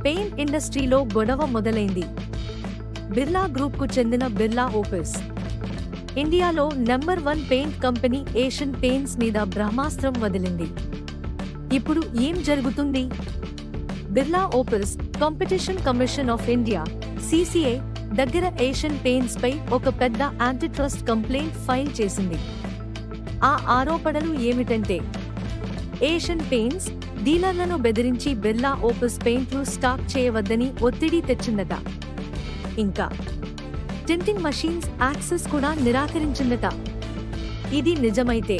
Paint ఇండస్ట్రీలో గొడవ మొదలైంది. బిర్లా గ్రూప్కు చెందిన బిర్లా ఓపిస్ ఇండియాలో number 1 paint company Asian Paints మీద బ్రహ్మాస్త్రం వదిలింది. ఇప్పుడు ఏం జరుగుతుంది? Birla Opus competition commission of India (CCI) దగ్గర ఏషియన్ పెయింట్స్ పై ఒక పెద్ద యాంటీట్రస్ట్ కంప్లైంట్ ఫైల్ చేసింది. ఆ ఆరోపణలు ఏమిటంటే, ఏషియన్ పెయింట్స్ డీలర్లను బెదిరించి బిర్లా ఓపిస్ పెయింట్లు స్టాక్ చేయవద్దని ఒత్తిడి తెచ్చిందట. ఇంకా టింటింగ్ మషీన్స్ యాక్సెస్ కూడా నిరాకరించిందట. ఇది నిజమైతే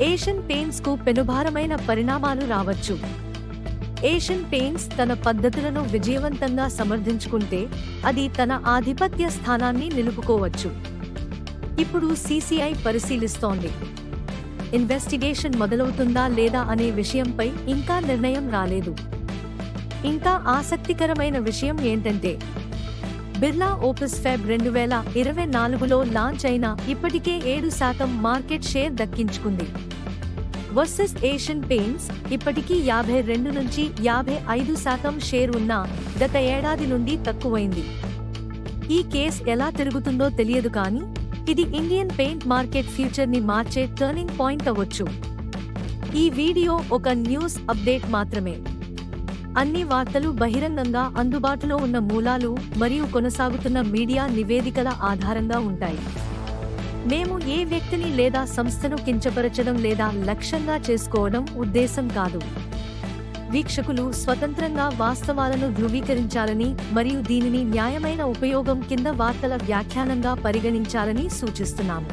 ఏషియన్ పెయింట్స్ కు పెనుభారమైన పరిణామాలు రావచ్చు. ఏషియన్ పెయింట్స్ తన పద్ధతులను విజయవంతంగా సమర్థించుకుంటే అది తన ఆధిపత్య స్థానాన్ని నిలుపుకోవచ్చు. ఇప్పుడు CCI పరిశీలిస్తోంది. ఇన్వెస్టిగేషన్ మొదలవుతుందా లేదా అనే విషయంపై ఇంకా నిర్ణయం రాలేదు. ఇంకా ఆసక్తికరమైన విషయం ఏంటంటే, బిర్లా ఓపిస్ ఫెబ్ 2024లో లాంచ్ అయినా ఇప్పటికే 7% మార్కెట్ షేర్ దక్కించుకుంది. వర్సెస్ ఏషియన్ పెయింట్స్ ఇప్పటికీ 52 నుంచి 55% షేర్ ఉన్నా గత ఏడాది నుండి తక్కువైంది. ఈ కేస్ ఎలా తిరుగుతుందో తెలియదు కానీ ఇది ఇండియన్ పెయింట్ మార్కెట్ ఫ్యూచర్ ని మార్చే టర్నింగ్ పాయింట్ అవ్వచ్చు. ఈ వీడియో ఒక న్యూస్ అప్డేట్ మాత్రమే. అన్ని వార్తలు బహిరంగంగా అందుబాటులో ఉన్న మూలాలు మరియు కొనసాగుతున్న మీడియా నివేదికల ఆధారంగా ఉంటాయి. మేము ఏ వ్యక్తిని లేదా సంస్థను కించపరచడం లేదా లక్ష్యంగా చేసుకోవడం ఉద్దేశం కాదు. వీక్షకులు స్వతంత్రంగా వాస్తవాలను ధృవీకరించాలని మరియు దీనిని న్యాయమైన ఉపయోగం కింద వార్తల వ్యాఖ్యానంగా పరిగణించాలని సూచిస్తున్నాము.